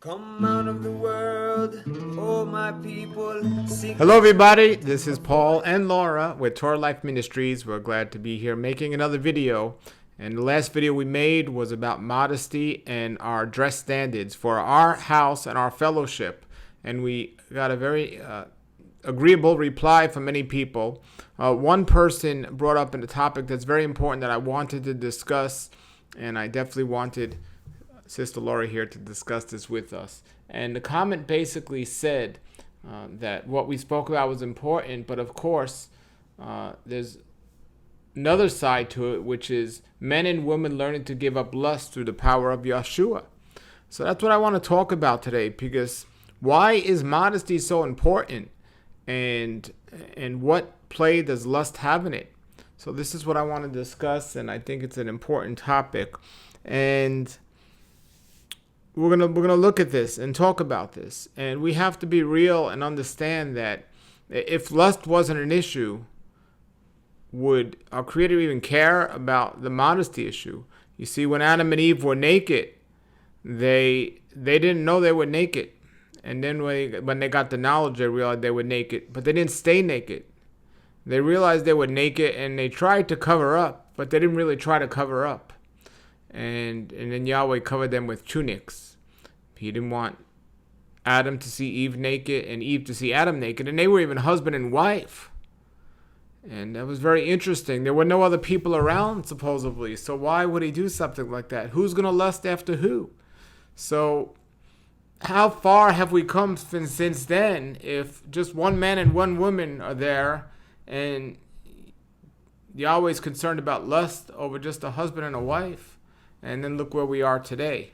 Come out of the world, oh my people. Hello everybody, this is Paul and Laura with Torah Life Ministries. We're glad to be here making another video. And the last video we made was about modesty and our dress standards for our house and our fellowship. And we got a very agreeable reply from many people. One person brought up a topic that's very important that I wanted to discuss, and I definitely wanted Sister Laura here to discuss this with us. And the comment basically said that what we spoke about was important, but of course there's another side to it, which is men and women learning to give up lust through the power of Yeshua. So that's what I want to talk about today, because why is modesty so important, and what play does lust have in it? So this is what I want to discuss, and I think it's an important topic. And we're gonna look at this and talk about this, and we have to be real and understand that if lust wasn't an issue, would our Creator even care about the modesty issue? You see, when Adam and Eve were naked, they didn't know they were naked, and then when they got the knowledge, they realized they were naked, but they didn't stay naked. They realized they were naked, and they tried to cover up, but they didn't really try to cover up. And then Yahweh covered them with tunics. He didn't want Adam to see Eve naked and Eve to see Adam naked. And they were even husband and wife. And that was very interesting. There were no other people around, supposedly. So why would he do something like that? Who's going to lust after who? So how far have we come since then if just one man and one woman are there, and Yahweh's concerned about lust over just a husband and a wife? And then look where we are today.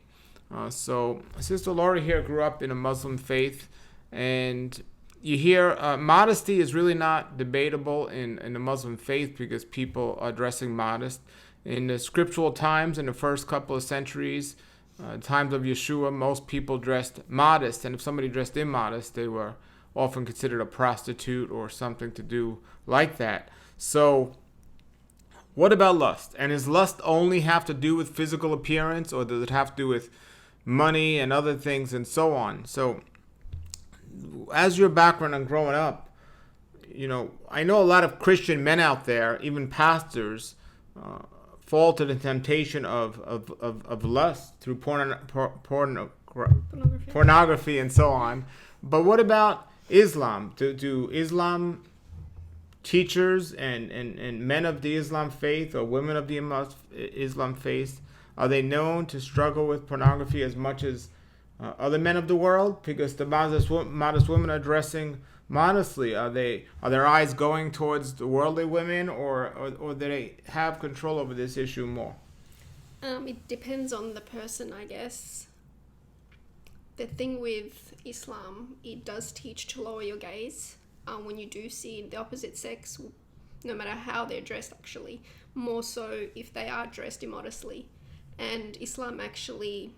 So Sister Laura here grew up in a Muslim faith, and you hear modesty is really not debatable in the Muslim faith, because people are dressing modest. In the scriptural times, in the first couple of centuries, times of Yeshua, most people dressed modest, and if somebody dressed immodest, they were often considered a prostitute or something to do like that. So what about lust? And does lust only have to do with physical appearance, or does it have to do with money and other things and so on? So as your background on growing up, I know a lot of Christian men out there, even pastors, fall to the temptation of lust through pornography and so on. But what about Islam? Do Islam teachers and men of the Islam faith or women of the Islam faith, are they known to struggle with pornography as much as other men of the world? Because the modest women are dressing modestly. Are their eyes going towards the worldly women, or do they have control over this issue more? It depends on the person, I guess. The thing with Islam, it does teach to lower your gaze. When you do see the opposite sex, no matter how they're dressed, actually, more so if they are dressed immodestly. And Islam actually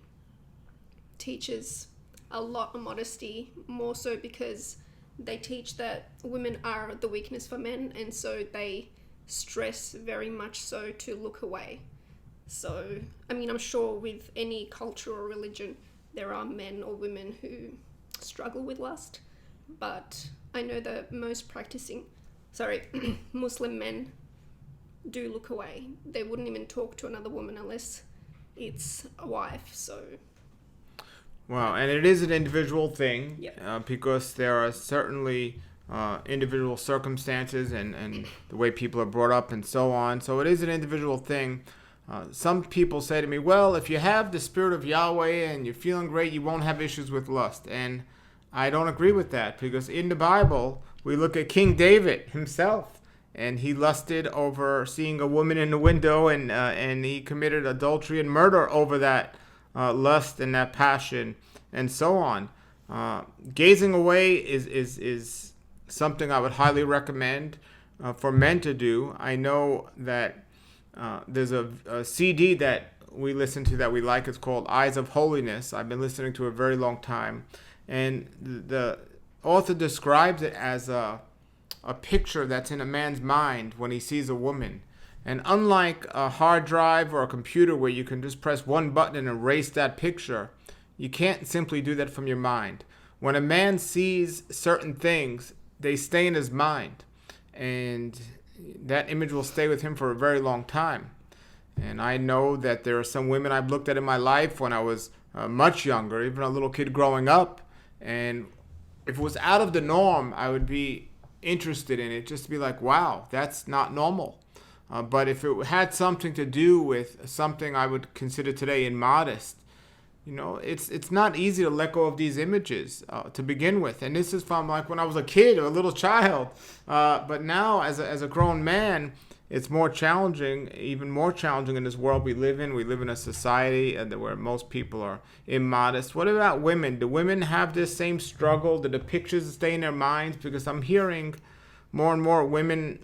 teaches a lot of modesty, more so because they teach that women are the weakness for men, and so they stress very much so to look away. So, I'm sure with any culture or religion, there are men or women who struggle with lust, but I know that most Muslim men do look away. They wouldn't even talk to another woman unless it's a wife. So, wow, and it is an individual thing. Yep. Because there are certainly individual circumstances and the way people are brought up and so on. So it is an individual thing. Some people say to me, well, if you have the Spirit of Yahweh and you're feeling great, you won't have issues with lust. And I don't agree with that, because in the Bible, we look at King David himself, and he lusted over seeing a woman in the window, and he committed adultery and murder over that lust and that passion and so on. Gazing away is something I would highly recommend for men to do. I know that there's a CD that we listen to that we like. It's called Eyes of Holiness. I've been listening to it a very long time. And the author describes it as a picture that's in a man's mind when he sees a woman. And unlike a hard drive or a computer where you can just press one button and erase that picture, You can't simply do that from your mind. When a man sees certain things, they stay in his mind, and that image will stay with him for a very long time. And I know that there are some women I've looked at in my life when I was much younger, even a little kid growing up, and if it was out of the norm, I would be interested in it, just to be like, wow, that's not normal. But if it had something to do with something I would consider today immodest, it's not easy to let go of these images to begin with. And this is from like when I was a kid or a little child. But now as a grown man, it's more challenging, even more challenging in this world we live in. We live in a society where most people are immodest. What about women? Do women have this same struggle? Do the pictures stay in their minds? Because I'm hearing more and more women,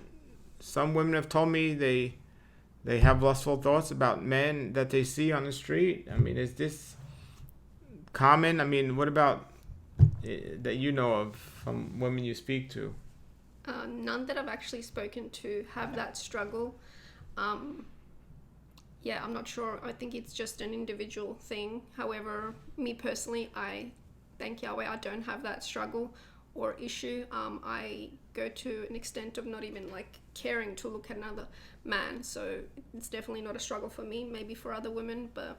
some women have told me they have lustful thoughts about men that they see on the street. I mean, is this common? I mean, what about that you know of from women you speak to? None that I've actually spoken to have that struggle. Yeah, I'm not sure. I think it's just an individual thing. However, me personally, I thank Yahweh, I don't have that struggle or issue. I go to an extent of not even like caring to look at another man. So it's definitely not a struggle for me, maybe for other women, but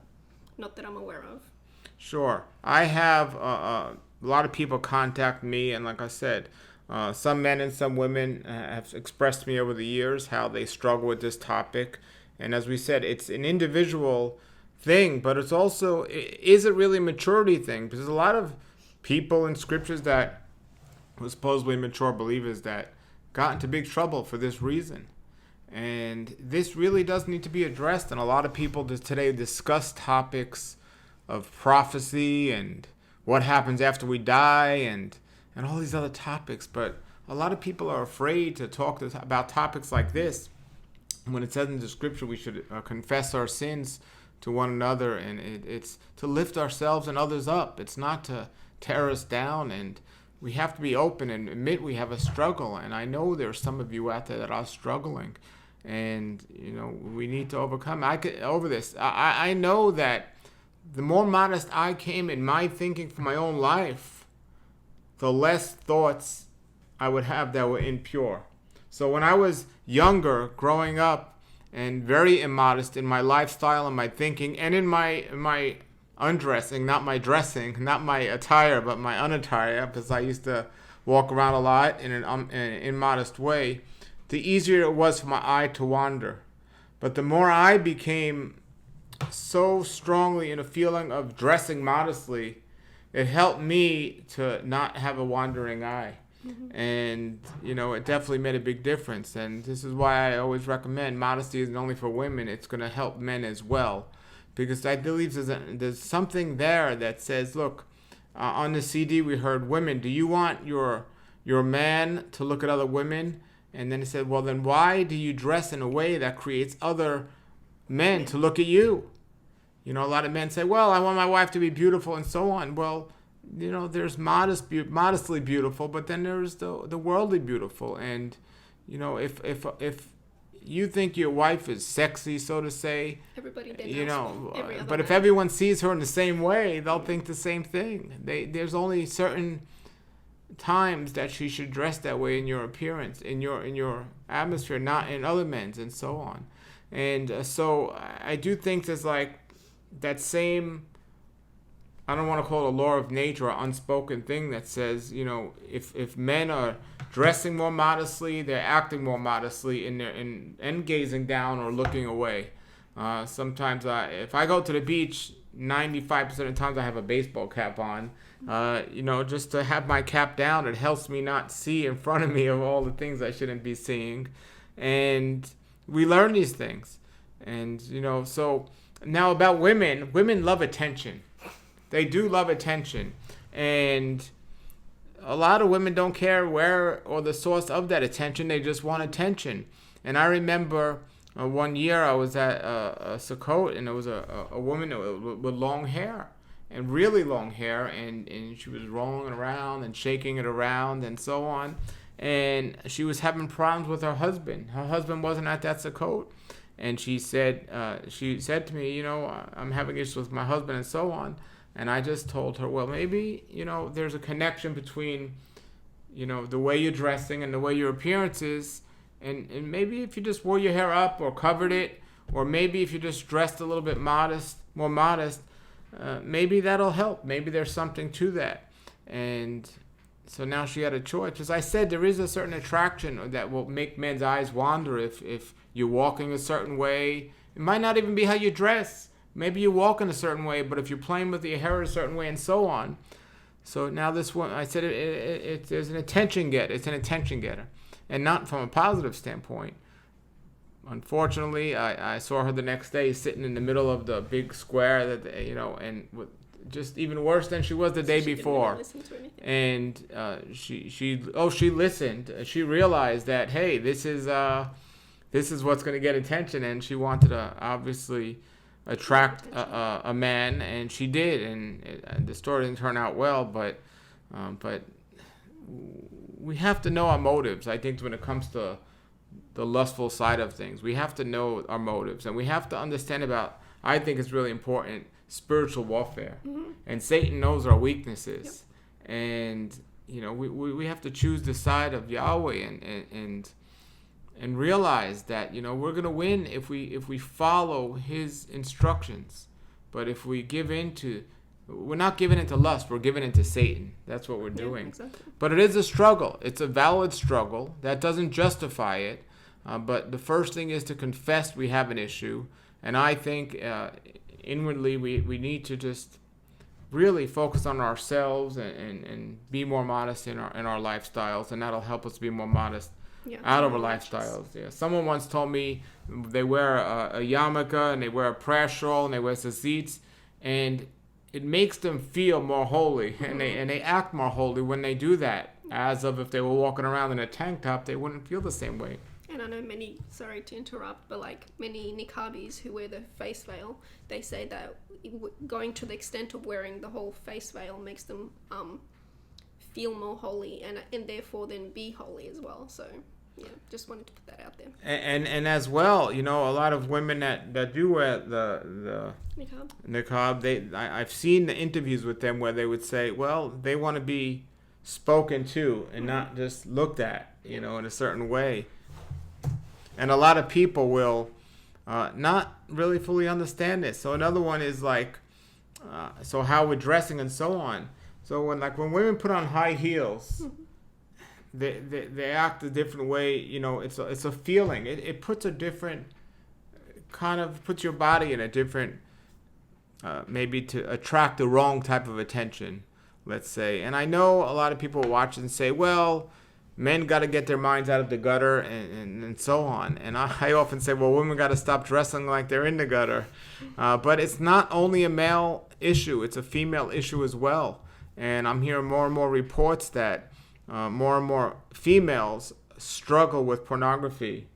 not that I'm aware of. Sure. I have a lot of people contact me, and like I said, some men and some women have expressed to me over the years how they struggle with this topic. And as we said, it's an individual thing, but it's also, is it really a maturity thing? Because there's a lot of people in scriptures that were supposedly mature believers that got into big trouble for this reason. And this really does need to be addressed. And a lot of people today discuss topics of prophecy and what happens after we die and all these other topics, but a lot of people are afraid to talk about topics like this. When it says in the scripture we should confess our sins to one another, and it's to lift ourselves and others up. It's not to tear us down, and we have to be open and admit we have a struggle. And I know there's some of you out there that are struggling, and we need to overcome. Over this. I know that the more modest I came in my thinking for my own life, the less thoughts I would have that were impure. So when I was younger, growing up, and very immodest in my lifestyle and my thinking, and in my undressing, not my dressing, not my attire, but my unattire, because I used to walk around a lot in an immodest way, the easier it was for my eye to wander. But the more I became so strongly in a feeling of dressing modestly, it helped me to not have a wandering eye. Mm-hmm. And, it definitely made a big difference. And this is why I always recommend modesty isn't only for women, it's going to help men as well. Because I believe there's something there that says, look, on the CD we heard, women, do you want your man to look at other women? And then it said, well, then why do you dress in a way that creates other men to look at you? A lot of men say, well, I want my wife to be beautiful and so on. Well, there's modestly beautiful, but then there's the worldly beautiful. And, if you think your wife is sexy, so to say, everybody but if everyone sees her in the same way, they'll think the same thing. There's only certain times that she should dress that way in your appearance, in your atmosphere, not in other men's, and so on. And so I do think there's like that same, I don't want to call it a law of nature or unspoken thing that says, if men are dressing more modestly, they're acting more modestly and gazing down or looking away. Sometimes if I go to the beach, 95% of the times I have a baseball cap on. Just to have my cap down, it helps me not see in front of me of all the things I shouldn't be seeing. And we learn these things. And, so now about women love attention. They do love attention. And a lot of women don't care where or the source of that attention. They just want attention. And I remember one year I was at a Sukkot, and there was a woman with long hair, and really long hair, and she was rolling around and shaking it around and so on. And she was having problems with her husband. Her husband wasn't at that Sukkot. And she said to me, I'm having issues with my husband and so on. And I just told her, well, maybe, there's a connection between, the way you're dressing and the way your appearance is. And maybe if you just wore your hair up or covered it, or maybe if you just dressed a little bit more modest, maybe that'll help. Maybe there's something to that. And so now she had a choice. As I said, there is a certain attraction that will make men's eyes wander if you're walking a certain way. It might not even be how you dress. Maybe you walk in a certain way, but if you're playing with your hair a certain way and so on. So now this one, I said there's an attention getter. It's an attention getter. And not from a positive standpoint. Unfortunately, I saw her the next day sitting in the middle of the big square and just even worse than she was the day before. And she listened. She realized that, hey, this is what's going to get attention, and she wanted to obviously attract a man, and she did. And the story didn't turn out well, but we have to know our motives. I think when it comes to the lustful side of things, we have to know our motives, and we have to understand about, I think it's really important, spiritual warfare. Mm-hmm. And Satan knows our weaknesses. Yep. And we have to choose the side of Yahweh and realize that we're going to win if we follow his instructions. But if we we're not giving into lust, we're giving into Satan. That's what we're doing. Exactly. But it is a struggle. It's a valid struggle. That doesn't justify it. But the first thing is to confess we have an issue. And I think inwardly we need to just really focus on ourselves and be more modest in our lifestyles. And that'll help us be more modest out of our lifestyles. Yeah. Someone once told me they wear a yarmulke and they wear a prayer shawl and they wear tzitzits, and it makes them feel more holy, and they act more holy when they do that. As of if they were walking around in a tank top, they wouldn't feel the same way. And I know many, sorry to interrupt, but many niqabis who wear the face veil, they say that going to the extent of wearing the whole face veil makes them feel more holy and therefore then be holy as well. So yeah, just wanted to put that out there. And as well, a lot of women that do wear the niqab, I've seen the interviews with them where they would say, well, they want to be spoken to and not just looked at, in a certain way. And a lot of people will not really fully understand this. So another one is so how we're dressing and so on. So when women put on high heels, they act a different way. It's a feeling. It puts a different puts your body in a different maybe to attract the wrong type of attention, let's say. And I know a lot of people watch and say, well, men got to get their minds out of the gutter and so on. And I often say, well, women got to stop dressing like they're in the gutter. But it's not only a male issue. It's a female issue as well. And I'm hearing more and more reports that more and more females struggle with pornography.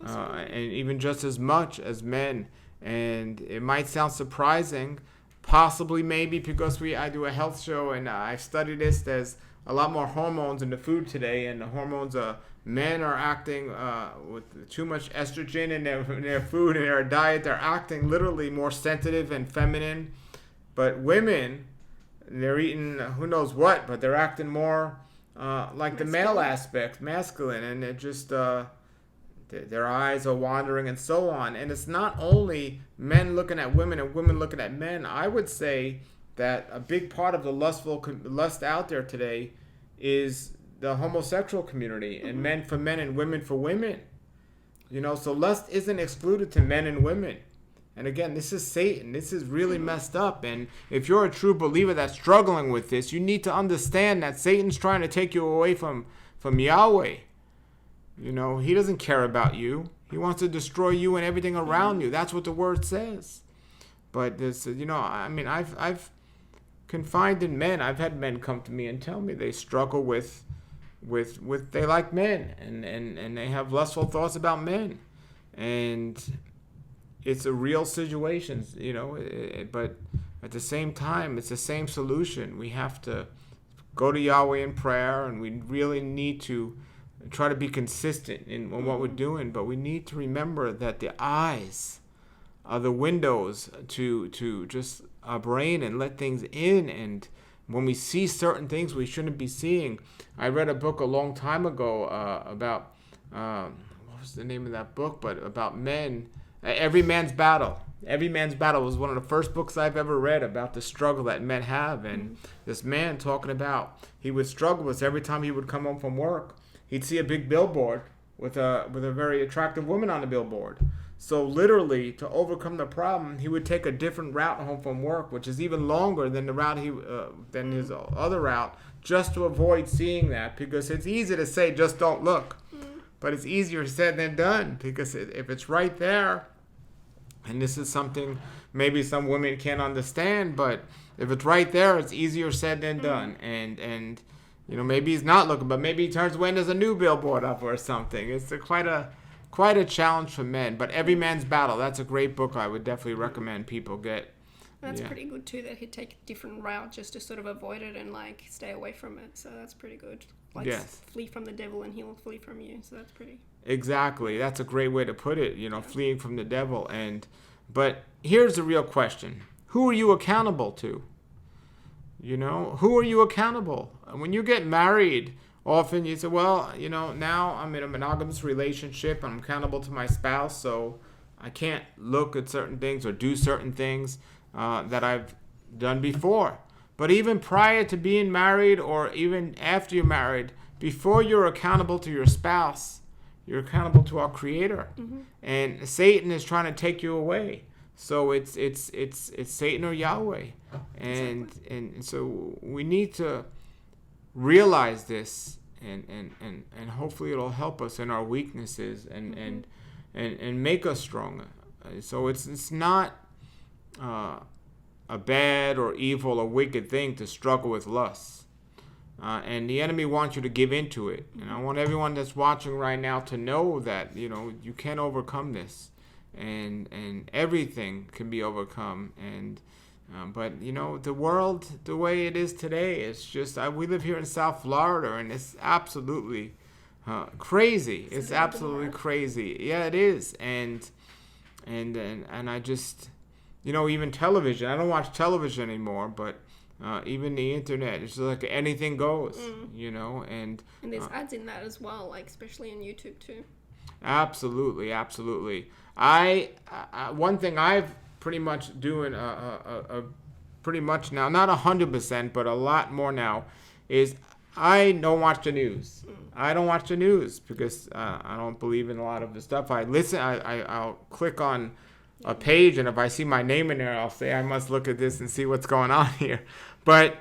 And even just as much as men. And it might sound surprising, possibly maybe because I do a health show and I've studied this. There's a lot more hormones in the food today, and the hormones men are acting with too much estrogen in their food and their diet. They're acting literally more sensitive and feminine. But women, they're eating who knows what, but they're acting more like the male aspect, masculine, and they're just their eyes are wandering and so on. And it's not only men looking at women and women looking at men. I would say that a big part of the lust out there today is the homosexual community, and men for men and women for women. So lust isn't excluded to men and women. And again, this is Satan. This is really messed up. And if you're a true believer that's struggling with this, you need to understand that Satan's trying to take you away from Yahweh. He doesn't care about you. He wants to destroy you and everything around you. That's what the word says. But this, I've confined in men. I've had men come to me and tell me they struggle with they like men and they have lustful thoughts about men, and it's a real situation, but at the same time, it's the same solution. We have to go to Yahweh in prayer, and we really need to try to be consistent in what we're doing, but we need to remember that the eyes are the windows to just our brain and let things in. And when we see certain things we shouldn't be seeing. I read a book a long time ago about, what was the name of that book? But about men, Every Man's Battle. Every Man's Battle was one of the first books I've ever read about the struggle that men have. And this man talking about, he would struggle with every time he would come home from work, he'd see a big billboard with a very attractive woman on the billboard. So literally, to overcome the problem, he would take a different route home from work, which is even longer than the route than his other route, just to avoid seeing that. Because it's easy to say, just don't look, but it's easier said than done. Because if it's right there, and this is something maybe some women can't understand, but if it's right there, it's easier said than done. And you know, maybe he's not looking, but maybe he turns away and there's a new billboard up or something. It's quite a challenge for men. But Every Man's Battle, that's a great book. I would definitely recommend people get. That's pretty good too, that he'd take a different route just to sort of avoid it and like stay away from it. So that's pretty good. Like flee from the devil and he'll flee from you. So that's pretty. Exactly. That's a great way to put it, you know, fleeing from the devil. But here's the real question. Who are you accountable to? You know, who are you accountable? When you get married, often you say, well, you know, now I'm in a monogamous relationship. I'm accountable to my spouse, so I can't look at certain things or do certain things that I've done before. But even prior to being married, or even after you're married, before you're accountable to your spouse, you're accountable to our Creator. And Satan is trying to take you away. So it's Satan or Yahweh. And so we need to realize this, and hopefully it'll help us in our weaknesses and make us stronger. So it's not a bad or evil or wicked thing to struggle with lust. And the enemy wants you to give into it. And I want everyone that's watching right now to know that, you know, you can overcome this. And everything can be overcome. But, you know, the world, the way it is today, it's just, we live here in South Florida, and it's absolutely crazy. It's absolutely crazy. Yeah, it is. And I just, you know, even television, I don't watch television anymore, but even the internet, it's just like anything goes, you know. And there's ads in that as well, like especially on YouTube too. Absolutely. I one thing I've pretty much doing pretty much now, not 100%, but a lot more now, is I don't watch the news. I don't watch the news because I don't believe in a lot of the stuff. I listen. I'll click on a page, and if I see my name in there, I'll say I must look at this and see what's going on here. But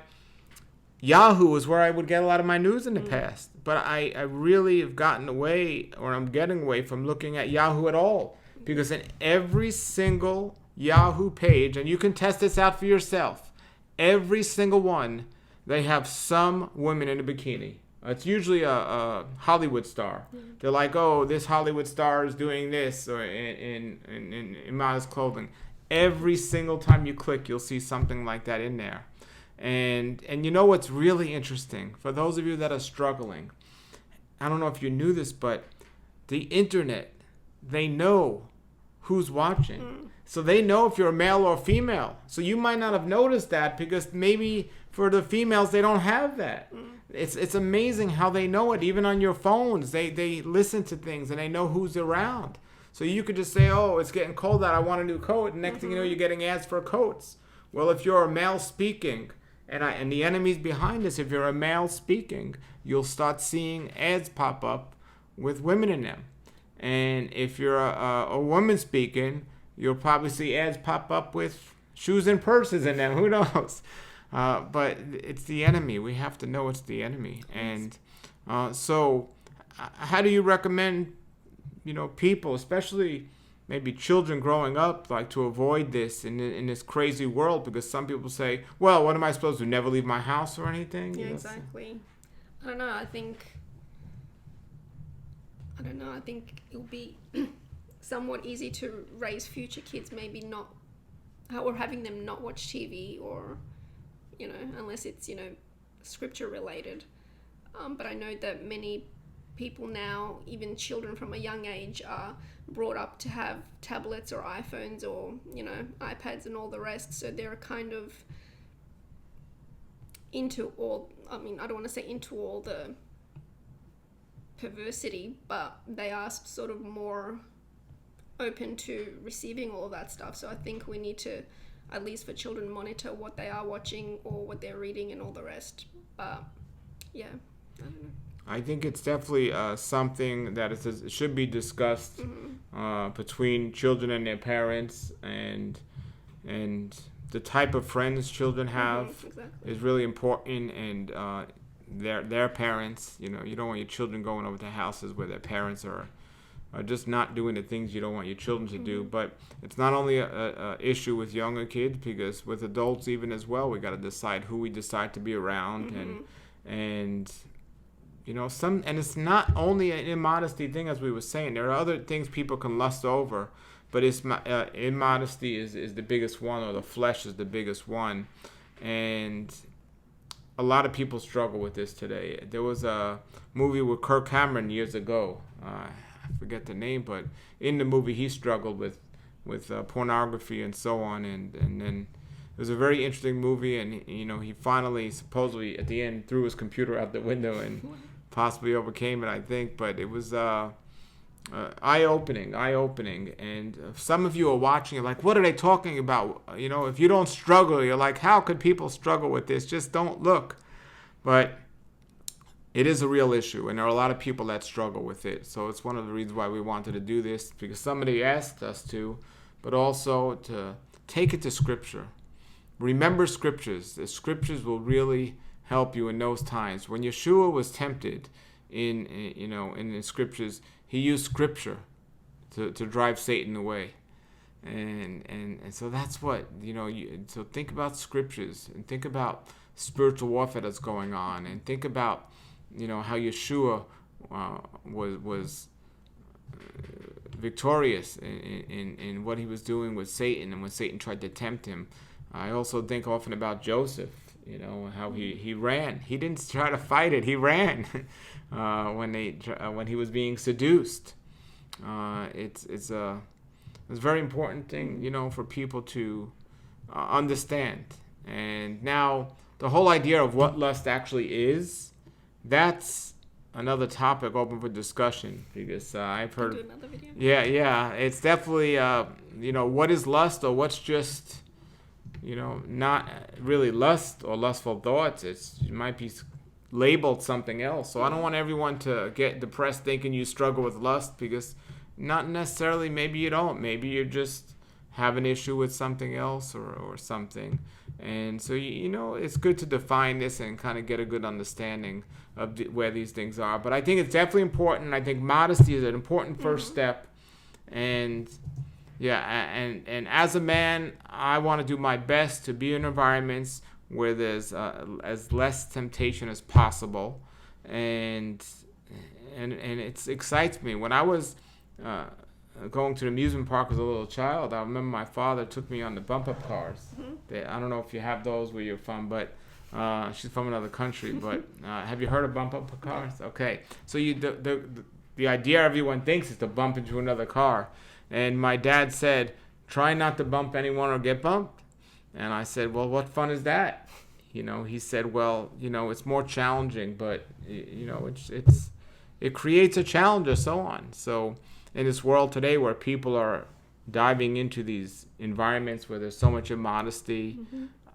Yahoo was where I would get a lot of my news in the past. But I really have gotten away, or I'm getting away from looking at Yahoo at all. Because in every single Yahoo page, and you can test this out for yourself, every single one, they have some women in a bikini. It's usually a Hollywood star. They're like, oh, this Hollywood star is doing this, or in modest clothing. Every single time you click, you'll see something like that in there. And you know what's really interesting? For those of you that are struggling, I don't know if you knew this, but the internet, they know who's watching. So they know if you're a male or female. So you might not have noticed that because maybe for the females, they don't have that. It's amazing how they know it. Even on your phones, they listen to things and they know who's around. So you could just say, oh, it's getting cold out, I want a new coat. And next thing you know, you're getting ads for coats. Well, if you're a male speaking, and the enemy's behind this, if you're a male speaking, you'll start seeing ads pop up with women in them. And if you're a woman speaking, you'll probably see ads pop up with shoes and purses in them. Who knows? But it's the enemy. We have to know it's the enemy. And so how do you recommend, you know, people, especially maybe children growing up, like to avoid this in this crazy world? Because some people say, well, what am I supposed to do, never leave my house or anything? Yeah, exactly. I don't know. I think it'll be somewhat easy to raise future kids, maybe not, or having them not watch TV, or, you know, unless it's, you know, scripture related. But I know that many people now, even children from a young age, are brought up to have tablets or iPhones or, you know, iPads and all the rest. So they're kind of into all, I mean, I don't want to say into all the perversity, but they are sort of more open to receiving all that stuff. So I think we need to, at least for children, monitor what they are watching or what they're reading and all the rest. But yeah, I don't know. I think it's definitely something that should be discussed between children and their parents, and the type of friends children have is really important, and their parents. You know, you don't want your children going over to houses where their parents are just not doing the things you don't want your children to do. But it's not only a issue with younger kids, because with adults even as well, we got to decide who we decide to be around, and you know, and it's not only an immodesty thing, as we were saying. There are other things people can lust over, but it's immodesty is the biggest one, or the flesh is the biggest one, and a lot of people struggle with this today. There was a movie with Kirk Cameron years ago. I forget the name, but in the movie he struggled with pornography and so on, and then it was a very interesting movie, and you know, he finally supposedly at the end threw his computer out the window and possibly overcame it, I think. But it was eye-opening, and some of you are watching, you're like, what are they talking about? You know, if you don't struggle, you're like, how could people struggle with this? Just don't look. But it is a real issue, and there are a lot of people that struggle with it. So it's one of the reasons why we wanted to do this, because somebody asked us to, but also to take it to Scripture. Remember Scriptures. The Scriptures will really help you in those times. When Yeshua was tempted in the Scriptures, he used Scripture to drive Satan away. And so that's what, you know, so think about Scriptures, and think about spiritual warfare that's going on, and think about, you know, how Yeshua was victorious in what he was doing with Satan, and when Satan tried to tempt him. I also think often about Joseph, you know, how he ran. He didn't try to fight it. He ran when he was being seduced. It's a very important thing, you know, for people to understand. And now the whole idea of what lust actually is, that's another topic open for discussion, because I've heard. Do another video? Yeah. It's definitely you know, what is lust, or what's just, you know, not really lust or lustful thoughts. It might be labeled something else. So I don't want everyone to get depressed thinking you struggle with lust, because not necessarily. Maybe you don't. Maybe you just have an issue with something else or something. And so, you know, it's good to define this and kind of get a good understanding of where these things are. But I think it's definitely important. I think modesty is an important first step. And yeah, and as a man, I want to do my best to be in environments where there's as less temptation as possible, and it excites me. When I was going to the amusement park as a little child, I remember my father took me on the bump-up cars. I don't know if you have those where you're from, but she's from another country. But have you heard of bump-up cars? Okay, so the idea everyone thinks is to bump into another car. And my dad said, try not to bump anyone or get bumped. And I said, well, what fun is that? You know, he said, well, you know, it's more challenging, but, you know, it creates a challenge or so on. So in this world today where people are diving into these environments where there's so much immodesty,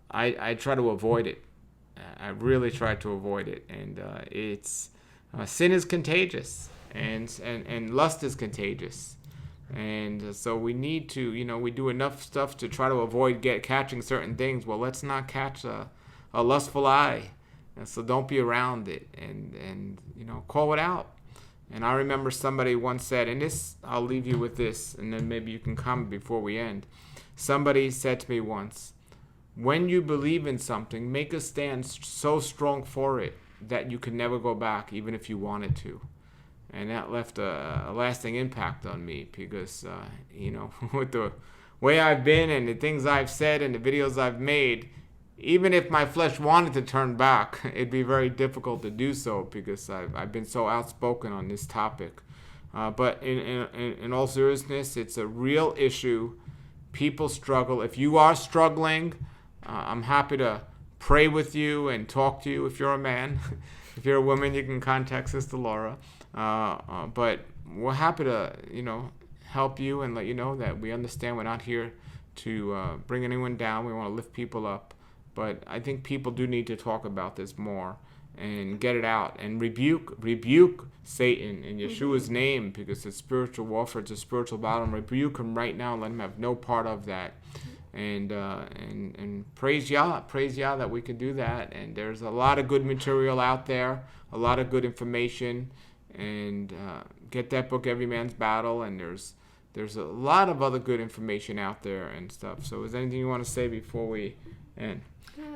I try to avoid it. I really try to avoid it. And sin is contagious, and lust is contagious. And so we need to, you know, we do enough stuff to try to avoid catching certain things. Well, let's not catch a lustful eye. And so don't be around it, and you know, call it out. And I remember somebody once said, and this, I'll leave you with this, and then maybe you can comment before we end. Somebody said to me once, when you believe in something, make a stand so strong for it that you can never go back, even if you wanted to. And that left a lasting impact on me, because, you know, with the way I've been and the things I've said and the videos I've made, even if my flesh wanted to turn back, it'd be very difficult to do so because I've been so outspoken on this topic. But in all seriousness, it's a real issue. People struggle. If you are struggling, I'm happy to pray with you and talk to you if you're a man. If you're a woman, you can contact Sister Laura. But we're happy to, help you and let you know that we understand we're not here to bring anyone down. We want to lift people up. But I think people do need to talk about this more and get it out and rebuke Satan in Yeshua's name, because it's spiritual warfare, it's a spiritual battle. And rebuke him right now and let him have no part of that. And praise Yah that we can do that. And there's a lot of good material out there, a lot of good information. And get that book, Every Man's Battle. And there's a lot of other good information out there and stuff. So is there anything you want to say before we end?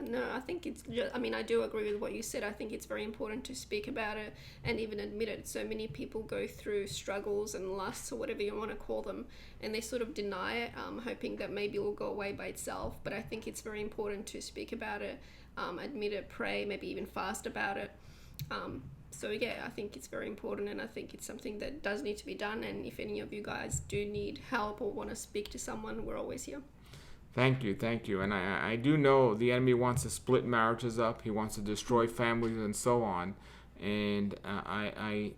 No, I think it's just, I do agree with what you said. I think it's very important to speak about it and even admit it. So many people go through struggles and lusts or whatever you want to call them, and they sort of deny it, hoping that maybe it will go away by itself. But I think it's very important to speak about it, admit it, pray, maybe even fast about it. So yeah, I think it's very important, and I think it's something that does need to be done. And if any of you guys do need help or want to speak to someone, we're always here. Thank you. And I do know the enemy wants to split marriages up. He wants to destroy families and so on. And I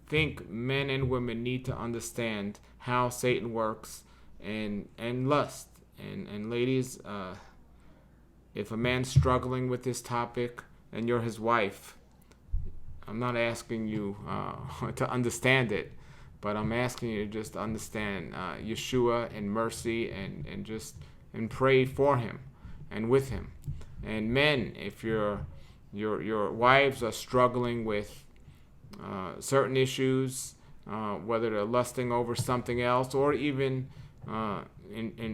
think men and women need to understand how Satan works and lust. And ladies, if a man's struggling with this topic and you're his wife, I'm not asking you to understand it, but I'm asking you to just understand Yeshua and mercy and pray for him and with him. And men, if your wives are struggling with certain issues, whether they're lusting over something else, or even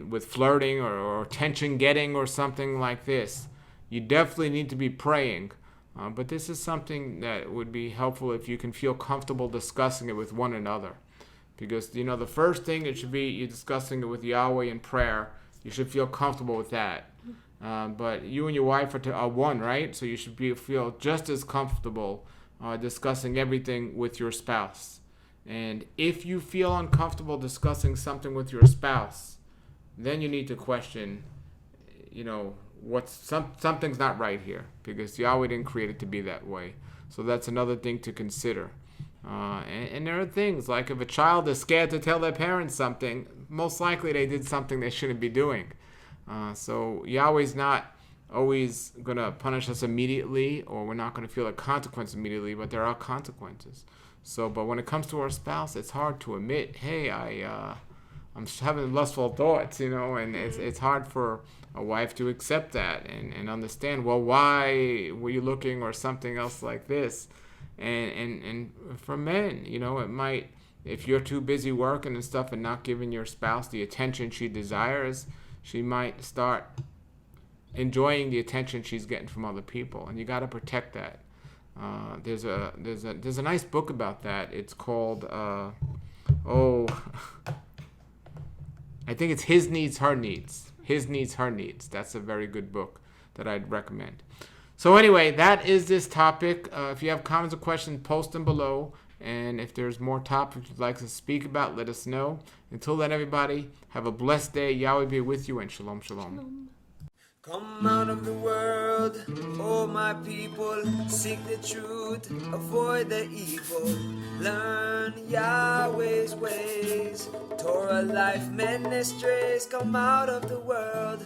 with flirting or attention getting or something like this, you definitely need to be praying. But this is something that would be helpful if you can feel comfortable discussing it with one another. Because, the first thing it should be, you're discussing it with Yahweh in prayer. You should feel comfortable with that. But you and your wife are one, right? So you should feel just as comfortable discussing everything with your spouse. And if you feel uncomfortable discussing something with your spouse, then you need to question, something's not right here, because Yahweh didn't create it to be that way. So that's another thing to consider. And there are things like if a child is scared to tell their parents something, most likely they did something they shouldn't be doing. So Yahweh's not always going to punish us immediately, or we're not going to feel a consequence immediately, but there are consequences. But when it comes to our spouse, it's hard to admit, hey, I'm having lustful thoughts, and it's hard for a wife to accept that and understand, well, why were you looking, or something else like this. And for men, it might, if you're too busy working and stuff and not giving your spouse the attention she desires, she might start enjoying the attention she's getting from other people, and you got to protect that. There's a nice book about that. It's called I think it's His Needs, Her Needs. His Needs, Her Needs. That's a very good book that I'd recommend. So anyway, that is this topic. If you have comments or questions, post them below. And if there's more topics you'd like to speak about, let us know. Until then, everybody, have a blessed day. Yahweh be with you, and shalom, shalom. Come out of the world, oh my people, seek the truth, avoid the evil, learn Yahweh's ways, Torah Life Ministries, come out of the world,